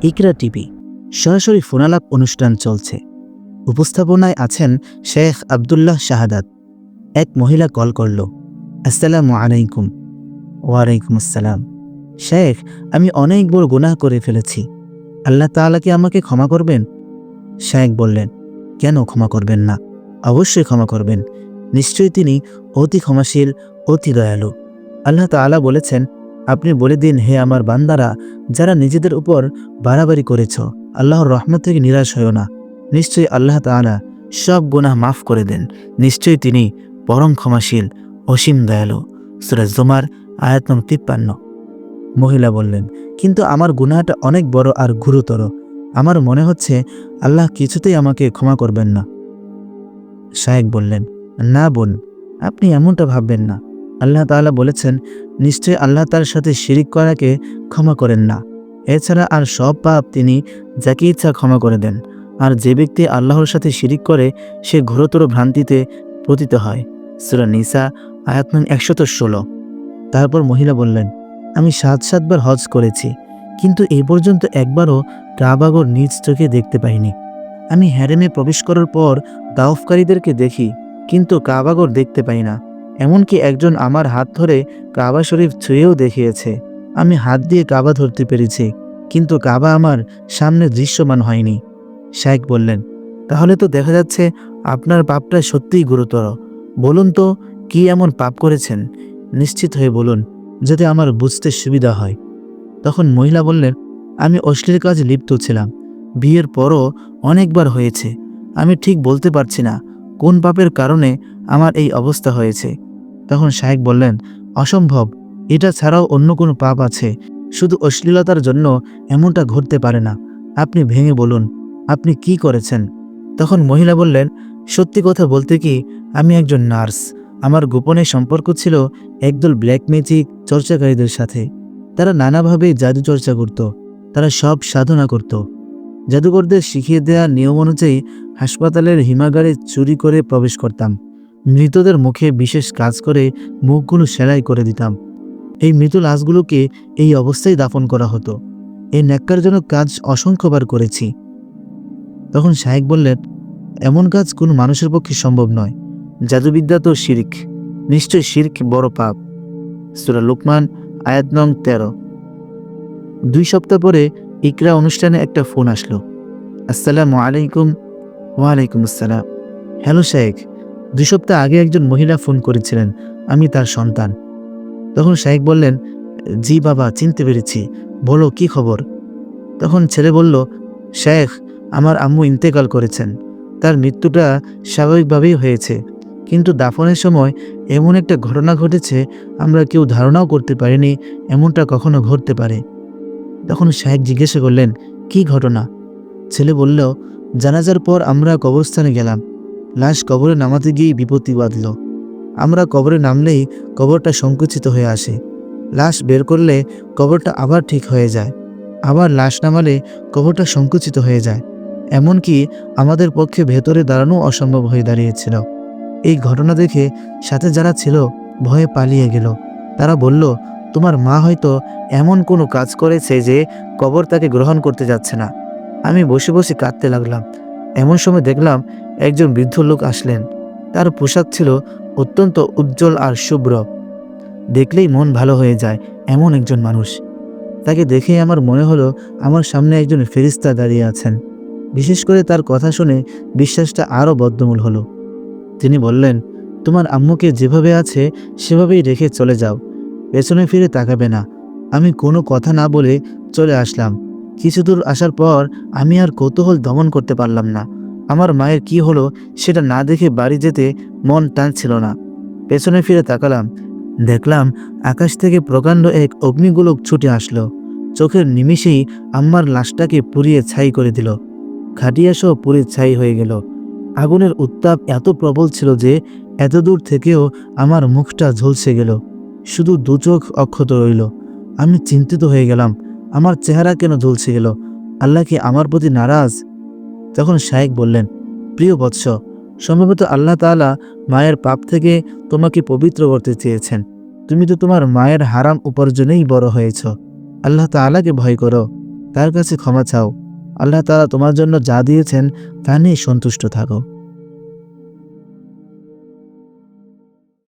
ইকরা TV সরাসরি ফোনালাপ অনুষ্ঠান চলছে। উপস্থাপনায় আছেন শেখ আব্দুল্লাহ শাহাদাত। এক মহিলা কল করল। আসসালামু আলাইকুম। ওয়ালাইকুম আসসালাম। শেখ, আমি অনেক বড় গুনাহ করে ফেলেছি, আল্লাহ তাআলা কি আমাকে ক্ষমা করবেন? শেখ বললেন, কেন ক্ষমা করবেন না? অবশ্যই ক্ষমা করবেন। নিশ্চয়ই তিনি অতি ক্ষমাশীল, অতি দয়ালু। আল্লাহ তাআলা বলেছেন, আপনি বলে দিন, হে আমার বান্দারা, যারা নিজেদের উপর বাড়াবাড়ি করেছ, আল্লাহর রহমত থেকে নিরাশ হও না। নিশ্চয়ই আল্লাহ তাআলা সব গুনাহ মাফ করে দেন। নিশ্চয়ই তিনি পরম ক্ষমাশীল, অসীম দয়ালু। সূরা জুমার আয়াত নং 53। মহিলা বললেন, কিন্তু আমার গুনাহটা অনেক বড় আর গুরুতর। আমার মনে হচ্ছে আল্লাহ কিছুতেই আমাকে ক্ষমা করবেন না। শায়েখ বললেন, না বোন, আপনি এমনটা ভাববেন না। আল্লাহ তাআলা বলেছেন, নিশ্চয়ই আল্লাহ তার সাথে শিরিক করাকে ক্ষমা করেন না। এছাড়া আর সব পাপ তিনি যাকে ইচ্ছা ক্ষমা করে দেন। আর যে ব্যক্তি আল্লাহর সাথে শিরিক করে সে ঘোরতর ভ্রান্তিতে পতিত হয়। সূরা নিসা আয়াত নং 116। তারপর মহিলা বললেন, আমি 7বার হজ করেছি, কিন্তু এই পর্যন্ত একবারও কাবাগর নিজ চোখে দেখতে পাইনি। আমি হ্যারেমে প্রবেশ করার পর তাওয়াফকারীদেরকে দেখি, কিন্তু কাবাগর দেখতে পাই না। এমনকি একজন আমার হাত ধরে কাবা শরীফ ছুঁয়েও দেখিয়েছে। আমি হাত দিয়ে কাবা ধরতে পেরেছি, কিন্তু কাবা আমার সামনে দৃশ্যমান হয়নি। শায়েখ বললেন, তাহলে তো দেখা যাচ্ছে আপনার পাপটা সত্যিই গুরুতর। বলুন তো, কি এমন পাপ করেছেন? নিশ্চিত হয়ে বলুন, যাতে আমার বুঝতে সুবিধা হয়। তখন মহিলা বললেন, আমি অশ্লীল কাজে লিপ্ত ছিলাম। বিয়ের পরও অনেকবার হয়েছে। আমি ঠিক বলতে পারছি না কোন পাপের কারণে আমার এই অবস্থা হয়েছে। তখন শায়েখ বললেন, অসম্ভব, এটা ছাড়াও অন্য কোনো পাপ আছে। শুধু অশ্লীলতার জন্য এমনটা ঘটতে পারে না। আপনি ভেঙে বলুন, আপনি কি করেছেন? তখন মহিলা বললেন, সত্যি কথা বলতে কি, আমি একজন নার্স। আমার গোপনে সম্পর্ক ছিল একদল ব্ল্যাক ম্যাজিক চর্চাকারীদের সাথে। তারা নানাভাবে জাদু চর্চা করত। তারা সব সাধনা করত। জাদুকরদের শিখিয়ে দেওয়া নিয়ম অনুযায়ী হাসপাতালের হিমাগারে চুরি করে প্রবেশ করতাম। মৃতদের মুখে বিশেষ কাজ করে মুখগুলো সেলাই করে দিতাম। এই মৃত লাশগুলোকে এই অবস্থায় দাফন করা হতো। এই ন্যাক্কারজনক কাজ অসংখ্যবার করেছি। তখন শায়েখ বললেন, এমন কাজ কোনো মানুষের পক্ষে সম্ভব নয়। জাদুবিদ্যা তো শিরক। নিশ্চয় শিরক বড় পাপ। সূরা লুকমান আয়াত নং 13। 2 সপ্তাহ পরে ইকরা অনুষ্ঠানে একটা ফোন আসলো। আসসালামু আলাইকুম। ওয়ালাইকুম আসসালাম। হ্যালো শায়েখ, 2 সপ্তাহ আগে একজন মহিলা ফোন করেছিলেন, আমি তার সন্তান। তখন শায়েখ বললেন, জি বাবা, চিনতে পেরেছি, বলো কি খবর? তখন ছেলে বলল, শায়েখ, আমার আম্মু ইন্তেকাল করেছেন। তার মৃত্যুটা স্বাভাবিকভাবেই হয়েছে, কিন্তু দাফনের সময় এমন একটা ঘটনা ঘটেছে, আমরা কেউ ধারণাও করতে পারিনি এমনটা কখনো ঘটতে পারে। তখন শায়েখ জিজ্ঞাসা করলেন, কি ঘটনা? ছেলে বলল, জানাজার পর আমরা কবরস্থানে গেলাম। লাশ কবরে নামাতে গিয়েই বিপত্তি বাঁধল। আমরা কবরে নামলেই কবরটা সংকুচিত হয়ে আসে। লাশ বের করলে কবরটা আবার ঠিক হয়ে যায়। আবার লাশ নামালে কবরটা সংকুচিত হয়ে যায়। এমনকি আমাদের পক্ষে ভেতরে দাঁড়ানো অসম্ভব হয়ে দাঁড়িয়েছিল। এই ঘটনা দেখে সাথে যারা ছিল ভয়ে পালিয়ে গেল। তারা বলল, তোমার মা হয়তো এমন কোনো কাজ করেছে যে কবর তাকে গ্রহণ করতে যাচ্ছে না। আমি বসে বসে কাঁদতে লাগলাম। এমন সময় দেখলাম একজন বৃদ্ধ লোক আসলেন। তার পোশাক ছিল অত্যন্ত উজ্জ্বল আর শুভ্র। দেখলেই মন ভালো হয়ে যায় এমন একজন মানুষ। তাকে দেখেই আমার মনে হলো আমার সামনে একজন ফেরেশতা দাঁড়িয়ে আছেন। বিশেষ করে তার কথা শুনে বিশ্বাসটা আরও বদ্ধমূল হলো। তিনি বললেন, তোমার আম্মুকে যেভাবে আছে সেভাবেই রেখে চলে যাও, পেছনে ফিরে তাকাবে না। আমি কোনো কথা না বলে চলে আসলাম। কিছু দূর আসার পর আমি আর কৌতূহল দমন করতে পারলাম না। আমার মায়ের কি হলো সেটা না দেখে বাড়ি যেতে মন টানছিল না। পেছনে ফিরে তাকালাম, দেখলাম আকাশ থেকে প্রকাণ্ড এক অগ্নিগোলক ছুটে আসলো। চোখের নিমিষেই আম্মার লাশটাকে পুড়িয়ে ছাই করে দিল। খাটিয়া সহ পুড়ে ছাই হয়ে গেল। আগুনের উত্তাপ এত প্রবল ছিল যে এত দূর থেকেও আমার মুখটা ঝলসে গেল। শুধু 2 চোখ অক্ষত রইল। আমি চিন্তিত হয়ে গেলাম, আমার চেহারা কেন ঝলসে গেল? আল্লাহ কি আমার প্রতি নারাজ? তখন শায়েখ বললেন, প্রিয় বৎস, সম্ভবত আল্লাহ তাআলা মায়ের পাপ থেকে তোমাকে পবিত্র করতে চেয়েছেন। তুমি তো তোমার মায়ের হারাম উপার্জনেই বড় হয়েছ। আল্লাহ তাআলাকে ভয় করো। তার কাছে ক্ষমা চাও। আল্লাহ তাআলা তোমার জন্য যা দিয়েছেন তা নিয়ে সন্তুষ্ট থাকো।